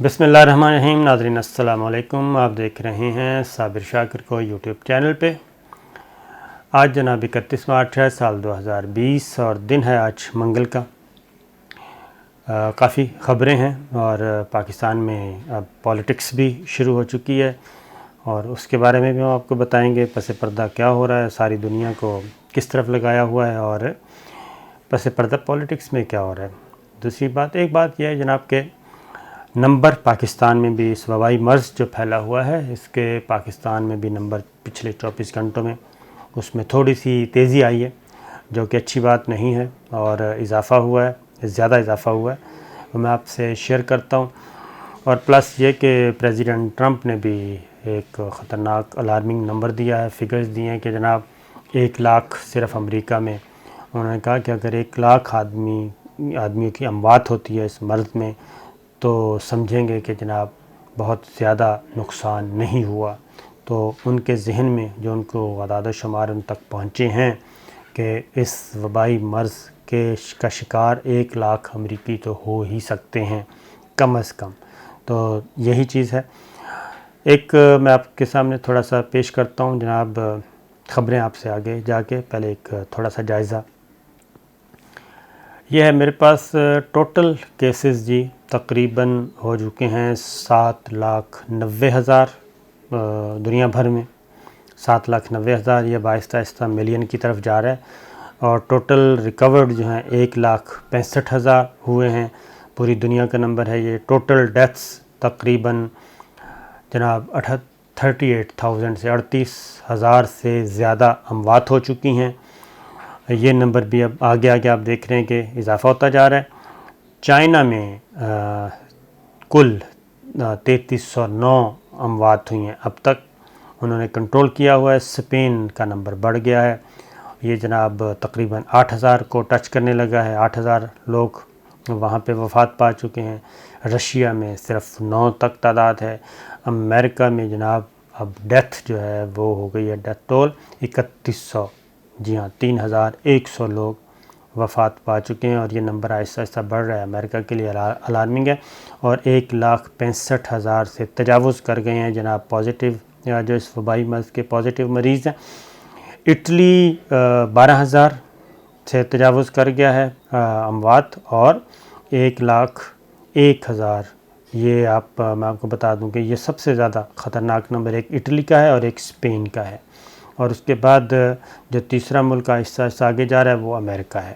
بسم اللہ الرحمن الرحیم۔ ناظرین السلام علیکم، آپ دیکھ رہے ہیں صابر شاکر کو یوٹیوب چینل پہ۔ آج جناب 31 مارچ ہے سال 2020 اور دن ہے آج منگل کا۔ کافی خبریں ہیں اور پاکستان میں اب پالیٹکس بھی شروع ہو چکی ہے اور اس کے بارے میں بھی ہم آپ کو بتائیں گے پس پردہ کیا ہو رہا ہے، ساری دنیا کو کس طرف لگایا ہوا ہے اور پس پردہ پالیٹکس میں کیا ہو رہا ہے۔ دوسری بات، ایک بات یہ ہے جناب کہ نمبر پاکستان میں بھی اس وبائی مرض جو پھیلا ہوا ہے، اس کے پاکستان میں بھی نمبر پچھلے 24 گھنٹوں میں اس میں تھوڑی سی تیزی آئی ہے، جو کہ اچھی بات نہیں ہے اور اضافہ ہوا ہے، زیادہ اضافہ ہوا ہے، وہ میں آپ سے شیئر کرتا ہوں۔ اور پلس یہ کہ پریزیڈنٹ ٹرمپ نے بھی ایک خطرناک الارمنگ نمبر دیا ہے، فگرز دیے ہیں کہ جناب 1 لاکھ صرف امریکہ میں، انہوں نے کہا کہ اگر 1 لاکھ آدمیوں کی اموات ہوتی ہے اس مرض میں تو سمجھیں گے کہ جناب بہت زیادہ نقصان نہیں ہوا۔ تو ان کے ذہن میں جو ان کو اعداد و شمار ان تک پہنچے ہیں کہ اس وبائی مرض کا شکار 1 لاکھ امریکی تو ہو ہی سکتے ہیں کم از کم، تو یہی چیز ہے۔ ایک میں آپ کے سامنے تھوڑا سا پیش کرتا ہوں جناب خبریں، آپ سے آگے جا کے پہلے ایک تھوڑا سا جائزہ۔ یہ ہے میرے پاس ٹوٹل کیسز جی، تقریباً ہو چکے ہیں 7,90,000 دنیا بھر میں، 7,90,000، یہ آہستہ آہستہ ملین کی طرف جا رہا ہے۔ اور ٹوٹل ریکورڈ جو ہیں 1,65,000 ہوئے ہیں، پوری دنیا کا نمبر ہے یہ۔ ٹوٹل ڈیتھس تقریباً جناب 38,000 سے 38,000 سے زیادہ اموات ہو چکی ہیں۔ یہ نمبر بھی اب آگے آپ دیکھ رہے ہیں کہ اضافہ ہوتا جا رہا ہے۔ چائنا میں کل 3,309 اموات ہوئی ہیں اب تک، انہوں نے کنٹرول کیا ہوا ہے۔ اسپین کا نمبر بڑھ گیا ہے، یہ جناب تقریباً 8,000 کو ٹچ کرنے لگا ہے، 8,000 لوگ وہاں پہ وفات پا چکے ہیں۔ رشیا میں صرف 9 تک تعداد ہے۔ امریکہ میں جناب اب ڈیتھ جو ہے وہ ہو گئی ہے، ڈیتھ ٹول 3,100، جی ہاں 3,100 لوگ وفات پا چکے ہیں اور یہ نمبر آہستہ آہستہ بڑھ رہا ہے، امریکہ کے لیے الارمنگ ہے۔ اور 1,65,000 سے تجاوز کر گئے ہیں جناب پازیٹیو، یا جو اس وبائی مرض کے پازیٹیو مریض ہیں۔ اٹلی 12,000 سے تجاوز کر گیا ہے اموات، اور 1,01,000، یہ میں آپ کو بتا دوں کہ یہ سب سے زیادہ خطرناک نمبر ایک اٹلی کا ہے اور ایک اسپین کا ہے۔ اور اس کے بعد جو تیسرا ملک آہستہ آہستہ آگے جا رہا ہے وہ امریکہ ہے۔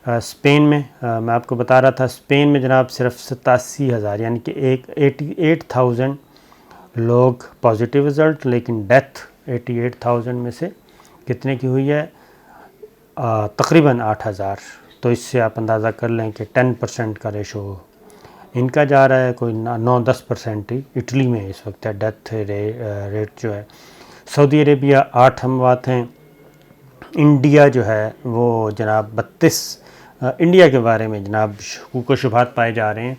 اسپین میں میں آپ کو بتا رہا تھا، اسپین میں جناب صرف 87,000 یعنی کہ 88,000 لوگ پازیٹیو رزلٹ، لیکن ڈیتھ 88,000 میں سے کتنے کی ہوئی ہے؟ تقریباً 8,000۔ تو اس سے آپ اندازہ کر لیں کہ 10% کا ریشو ان کا جا رہا ہے، کوئی 9-10% ہی اٹلی میں اس وقت ہے ڈیتھ ریٹ جو ہے۔ سعودی عربیہ 8 اموات ہیں۔ انڈیا جو ہے وہ جناب 32۔ انڈیا کے بارے میں جناب شکوک و شبہات پائے جا رہے ہیں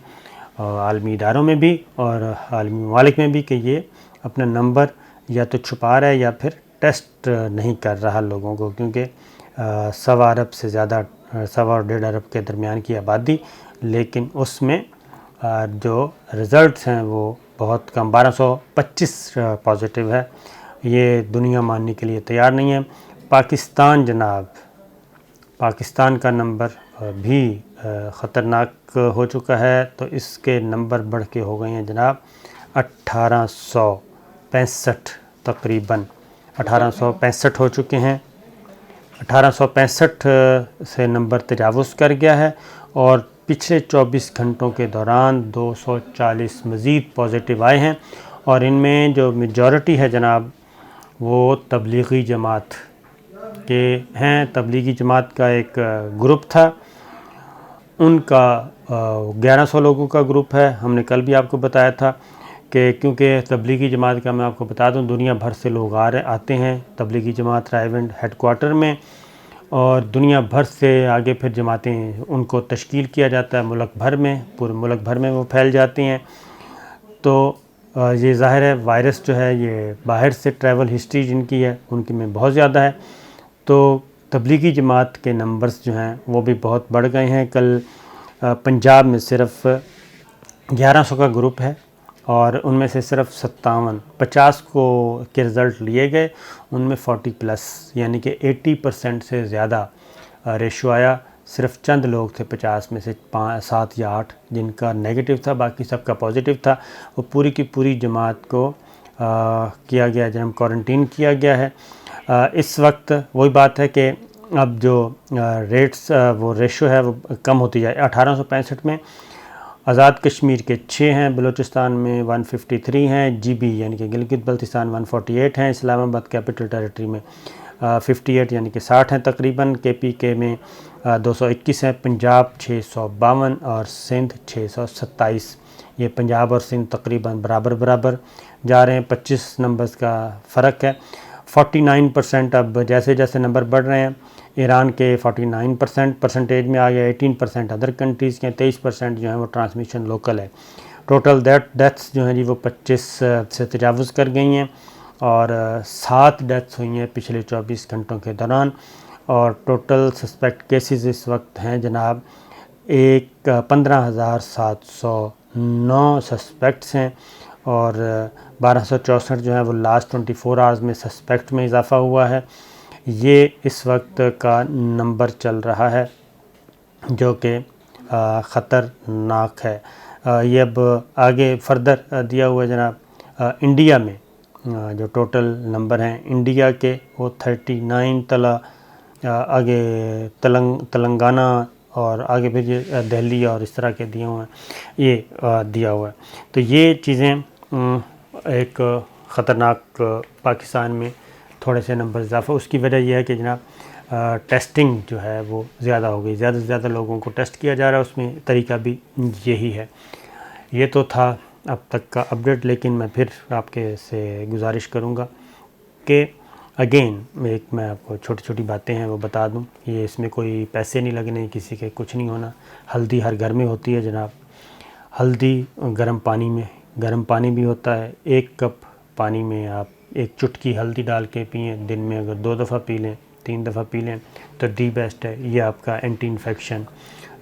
عالمی اداروں میں بھی اور عالمی ممالک میں بھی کہ یہ اپنا نمبر یا تو چھپا رہا ہے یا پھر ٹیسٹ نہیں کر رہا لوگوں کو، کیونکہ 1.25 ارب سے زیادہ، 1.25 ارب کے درمیان کی آبادی، لیکن اس میں جو رزلٹس ہیں وہ بہت کم، 1,225 پازیٹیو ہے۔ یہ دنیا ماننے کے لیے تیار نہیں ہے۔ پاکستان جناب، پاکستان کا نمبر بھی خطرناک ہو چکا ہے، تو اس کے نمبر بڑھ کے ہو گئے ہیں جناب 1,865، تقریباً 1,865 ہو چکے ہیں۔ 1,865 سے نمبر تجاوز کر گیا ہے، اور پچھلے 24 گھنٹوں کے دوران 240 مزید پازیٹیو آئے ہیں، اور ان میں جو میجورٹی ہے جناب وہ تبلیغی جماعت کے ہیں۔ تبلیغی جماعت کا ایک گروپ تھا، ان کا 1,100 لوگوں کا گروپ ہے۔ ہم نے کل بھی آپ کو بتایا تھا کہ کیونکہ تبلیغی جماعت کا میں آپ کو بتا دوں دنیا بھر سے لوگ آتے ہیں تبلیغی جماعت رائیونڈ ہیڈ کوارٹر میں، اور دنیا بھر سے آگے پھر جماعتیں ان کو تشکیل کیا جاتا ہے ملک بھر میں، پورے ملک بھر میں وہ پھیل جاتی ہیں۔ تو یہ ظاہر ہے وائرس جو ہے یہ باہر سے ٹریول ہسٹری جن کی ہے ان کی میں بہت زیادہ ہے، تو تبلیغی جماعت کے نمبرز جو ہیں وہ بھی بہت بڑھ گئے ہیں۔ کل پنجاب میں صرف 1100 کا گروپ ہے اور ان میں سے صرف 50 کے رزلٹ لیے گئے، ان میں 40+ یعنی کہ 80% سے زیادہ ریشو آیا۔ صرف چند لوگ تھے 50 میں سے 7 یا 8 جن کا نیگیٹو تھا، باقی سب کا پازیٹیو تھا۔ وہ پوری کی پوری جماعت کو کیا گیا، جناب کوارنٹین کیا گیا ہے۔ اس وقت وہی بات ہے کہ اب جو ریٹس وہ ریشو ہے وہ کم ہوتی جائے۔ 1865 میں آزاد کشمیر کے 6 ہیں، بلوچستان میں 153 ہیں، جی بی یعنی کہ گلگت بلتستان 148 ہیں، اسلام آباد کیپٹل ٹیریٹری میں 58 یعنی کہ 60 ہیں تقریباً، کے پی کے میں 221 ہیں، پنجاب 652 اور سندھ 627۔ یہ پنجاب اور سندھ تقریباً برابر جا رہے ہیں، 25 نمبرز کا فرق ہے۔ 49% اب جیسے جیسے نمبر بڑھ رہے ہیں، ایران کے 49% پرسنٹیج میں آ گیا، 18% ادر کنٹریز کے، 23% جو ہیں وہ ٹرانسمیشن لوکل ہے۔ ٹوٹل ڈیتھس جو ہیں جی وہ 25 سے تجاوز کر گئی ہیں اور 7 ڈیتھس ہوئی ہیں پچھلے 24 گھنٹوں کے دوران، اور ٹوٹل سسپیکٹ کیسز اس وقت ہیں جناب 15,709 سسپیکٹس ہیں، اور 1264 جو ہیں وہ لاسٹ 24 آورز میں سسپیکٹ میں اضافہ ہوا ہے۔ یہ اس وقت کا نمبر چل رہا ہے جو کہ خطرناک ہے۔ یہ اب آگے فردر دیا ہوا ہے جناب۔ انڈیا میں جو ٹوٹل نمبر ہیں انڈیا کے وہ 39 آگے تلنگانہ اور آگے پھر یہ دہلی اور اس طرح کے دیے ہوئے ہیں، یہ دیا ہوا ہے۔ تو یہ چیزیں ایک خطرناک، پاکستان میں تھوڑے سے نمبر اضافہ، اس کی وجہ یہ ہے کہ جناب ٹیسٹنگ جو ہے وہ زیادہ ہو گئی، زیادہ سے زیادہ لوگوں کو ٹیسٹ کیا جا رہا ہے، اس میں طریقہ بھی یہی ہے۔ یہ تو تھا اب تک کا اپڈیٹ، لیکن میں پھر آپ کے سے گزارش کروں گا کہ اگین میں آپ کو چھوٹی چھوٹی باتیں ہیں وہ بتا دوں۔ یہ اس میں کوئی پیسے نہیں لگنے، کسی کے کچھ نہیں ہونا۔ ہلدی ہر گھر میں ہوتی ہے جناب، ہلدی گرم پانی بھی ہوتا ہے، 1 کپ پانی میں آپ 1 چٹکی ہلدی ڈال کے پئیں، دن میں اگر 2 دفعہ پی لیں، 3 دفعہ پی لیں تو دی بیسٹ ہے۔ یہ آپ کا اینٹی انفیکشن،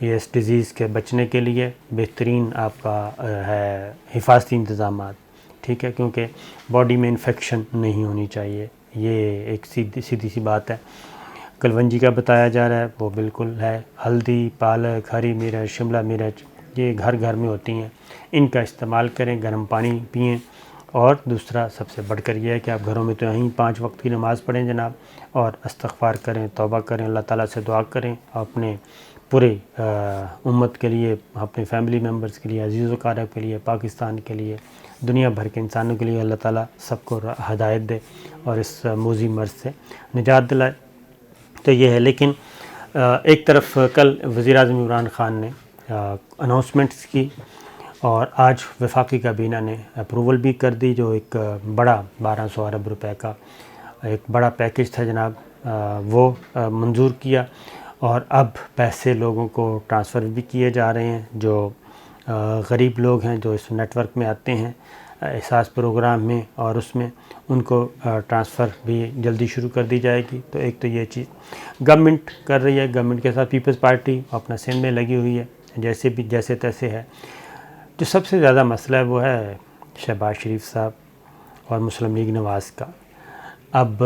یہ اس ڈیزیز کے بچنے کے لیے بہترین آپ کا ہے حفاظتی انتظامات، ٹھیک ہے، کیونکہ باڈی میں انفیکشن نہیں ہونی چاہیے، یہ ایک سیدھی سی بات ہے۔ کلونجی کا بتایا جا رہا ہے وہ بالکل ہے، ہلدی، پالک، ہری مرچ، شملہ مرچ یہ گھر گھر میں ہوتی ہیں، ان کا استعمال کریں، گرم پانی پئیں، اور دوسرا سب سے بڑھ کر یہ ہے کہ آپ گھروں میں تو یہیں 5 وقت کی نماز پڑھیں جناب، اور استغفار کریں، توبہ کریں، اللہ تعالیٰ سے دعا کریں، اپنے پورے امت کے لیے، اپنے فیملی ممبرز کے لیے، عزیز و اقارب کے لیے، پاکستان کے لیے، دنیا بھر کے انسانوں کے لیے اللہ تعالیٰ سب کو ہدایت دے اور اس موذی مرض سے نجات دلائے۔ تو یہ ہے، لیکن ایک طرف کل وزیر اعظم عمران خان نے اناؤنسمنٹس کی، اور آج وفاقی کابینہ نے اپروول بھی کر دی، جو ایک بڑا 1200 ارب روپے کا ایک بڑا پیکج تھا جناب، وہ منظور کیا، اور اب پیسے لوگوں کو ٹرانسفر بھی کیے جا رہے ہیں، جو غریب لوگ ہیں جو اس نیٹ ورک میں آتے ہیں احساس پروگرام میں، اور اس میں ان کو ٹرانسفر بھی جلدی شروع کر دی جائے گی۔ تو ایک تو یہ چیز گورنمنٹ کر رہی ہے، گورنمنٹ کے ساتھ پیپلز پارٹی اپنا سین میں لگی ہوئی ہے، جیسے تیسے ہے۔ جو سب سے زیادہ مسئلہ ہے وہ ہے شہباز شریف صاحب اور مسلم لیگ نواز کا۔ اب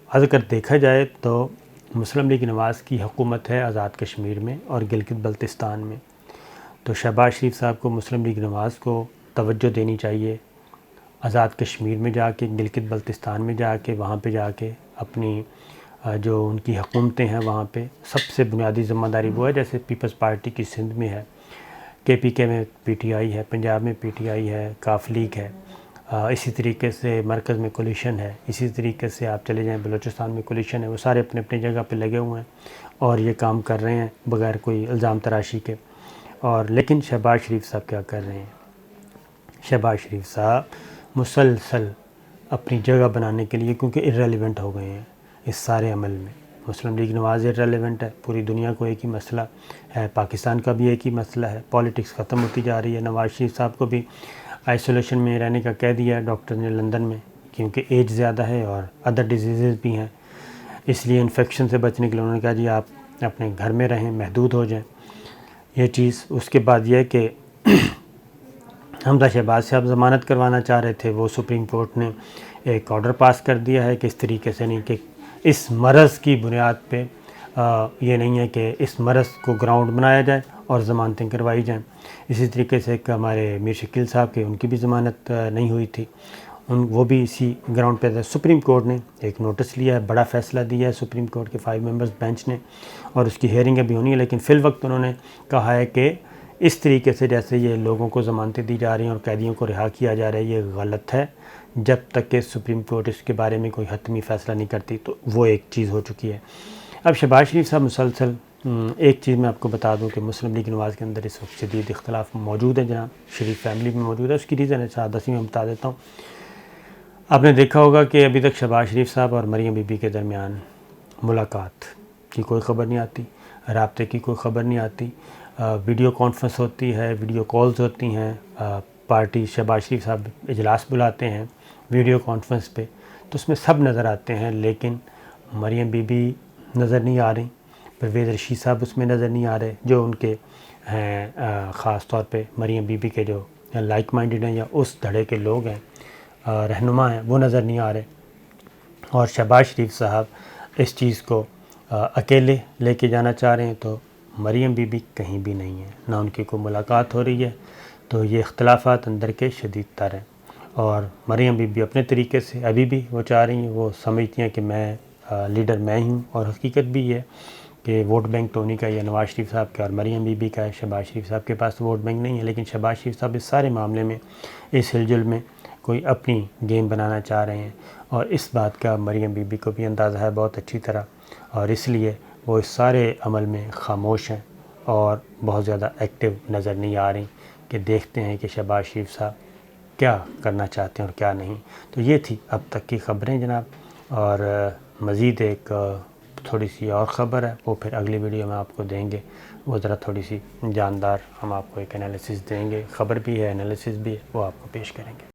اگر دیکھا جائے تو مسلم لیگ نواز کی حکومت ہے آزاد کشمیر میں اور گلگت بلتستان میں، تو شہباز شریف صاحب کو، مسلم لیگ نواز کو توجہ دینی چاہیے، آزاد کشمیر میں جا کے، گلگت بلتستان میں جا کے، وہاں پہ جا کے اپنی جو ان کی حکومتیں ہیں وہاں پہ سب سے بنیادی ذمہ داری وہ ہے، جیسے پیپلز پارٹی کی سندھ میں ہے، کے پی کے میں پی ٹی آئی ہے، پنجاب میں پی ٹی آئی ہے، کاف لیگ ہے، اسی طریقے سے مرکز میں کولیشن ہے، اسی طریقے سے آپ چلے جائیں بلوچستان میں کولیشن ہے، وہ سارے اپنے اپنی جگہ پہ لگے ہوئے ہیں اور یہ کام کر رہے ہیں بغیر کوئی الزام تراشی کے۔ اور لیکن شہباز شریف صاحب کیا کر رہے ہیں؟ شہباز شریف صاحب مسلسل اپنی جگہ بنانے کے لیے، کیونکہ ارریلیونٹ ہو گئے ہیں اس سارے عمل میں، مسلم لیگ نواز ارریلیونٹ ہے، پوری دنیا کو ایک ہی مسئلہ ہے، پاکستان کا بھی ایک ہی مسئلہ ہے، پالیٹکس ختم ہوتی جا رہی ہے۔ نواز شریف صاحب کو بھی آئسولیشن میں رہنے کا کہہ دیا ہے ڈاکٹر نے لندن میں، کیونکہ ایج زیادہ ہے اور ادر ڈیزیزز بھی ہیں، اس لیے انفیکشن سے بچنے کے لیے انہوں نے کہا جی آپ اپنے گھر میں رہیں، محدود ہو جائیں یہ چیز۔ اس کے بعد یہ کہ حمزہ شہباز سے اب ضمانت کروانا چاہ رہے تھے، وہ سپریم کورٹ نے ایک آرڈر پاس کر دیا ہے کہ اس طریقے سے نہیں، کہ اس مرض کی بنیاد پہ یہ نہیں ہے کہ اس مرض کو گراؤنڈ بنایا جائے اور ضمانتیں کروائی جائیں۔ اسی طریقے سے ایک ہمارے میر شکیل صاحب کے، ان کی بھی ضمانت نہیں ہوئی تھی، وہ بھی اسی گراؤنڈ پہ تھے۔ سپریم کورٹ نے ایک نوٹس لیا ہے، بڑا فیصلہ دیا ہے سپریم کورٹ کے 5 ممبرز بینچ نے، اور اس کی ہیئرنگ ابھی ہونی ہے، لیکن فی الوقت انہوں نے کہا ہے کہ اس طریقے سے جیسے یہ لوگوں کو ضمانتیں دی جا رہی ہیں اور قیدیوں کو رہا کیا جا رہا ہے، یہ غلط ہے جب تک کہ سپریم کورٹ اس کے بارے میں کوئی حتمی فیصلہ نہیں کرتی۔ تو وہ ایک چیز ہو چکی ہے۔ اب شہباز شریف صاحب مسلسل ایک چیز میں آپ کو بتا دوں کہ مسلم لیگ نواز کے اندر اس وقت شدید اختلاف موجود ہے، جناب شریف فیملی میں موجود ہے۔ اس کی ریزن ہے سادہ میں بتا دیتا ہوں۔ آپ نے دیکھا ہوگا کہ ابھی تک شہباز شریف صاحب اور مریم بی بی کے درمیان ملاقات کی کوئی خبر نہیں آتی، رابطے کی کوئی خبر نہیں آتی۔ ویڈیو کانفرنس ہوتی ہے، ویڈیو کالز ہوتی ہیں، پارٹی شہباز شریف صاحب اجلاس بلاتے ہیں ویڈیو کانفرنس پہ، تو اس میں سب نظر آتے ہیں، لیکن مریم بی بی نظر نہیں آ رہی، پرویز رشید صاحب اس میں نظر نہیں آ رہے، جو ان کے ہیں خاص طور پہ مریم بی بی کے جو لائک مائنڈڈ ہیں یا اس دھڑے کے لوگ ہیں، رہنما ہیں، وہ نظر نہیں آ رہے۔ اور شہباز شریف صاحب اس چیز کو اکیلے لے کے جانا چاہ رہے ہیں، تو مریم بی بی کہیں بھی نہیں ہے، نہ ان کی کوئی ملاقات ہو رہی ہے۔ تو یہ اختلافات اندر کے شدید تر ہیں، اور مریم بی بی اپنے طریقے سے ابھی بھی وہ چاہ رہی ہیں، وہ سمجھتی ہیں کہ میں لیڈر میں ہی ہوں، اور حقیقت بھی یہ ہے کہ ووٹ بینک تو انہیں کا یہ نواز شریف صاحب کا اور مریم بی بی کا ہے، شہباز شریف صاحب کے پاس ووٹ بینک نہیں ہے، لیکن شہباز شریف صاحب اس سارے معاملے میں، اس ہل جل میں کوئی اپنی گیم بنانا چاہ رہے ہیں، اور اس بات کا مریم بی بی کو بھی اندازہ ہے بہت اچھی طرح، اور اس لیے وہ اس سارے عمل میں خاموش ہیں اور بہت زیادہ ایکٹیو نظر نہیں آ رہی، کہ دیکھتے ہیں کہ شہباز شریف صاحب کیا کرنا چاہتے ہیں اور کیا نہیں۔ تو یہ تھی اب تک کی خبریں جناب، اور مزید ایک تھوڑی سی اور خبر ہے، وہ پھر اگلی ویڈیو میں آپ کو دیں گے، وہ ذرا تھوڑی سی جاندار، ہم آپ کو ایک انالیسس دیں گے، خبر بھی ہے انالیسس بھی ہے، وہ آپ کو پیش کریں گے۔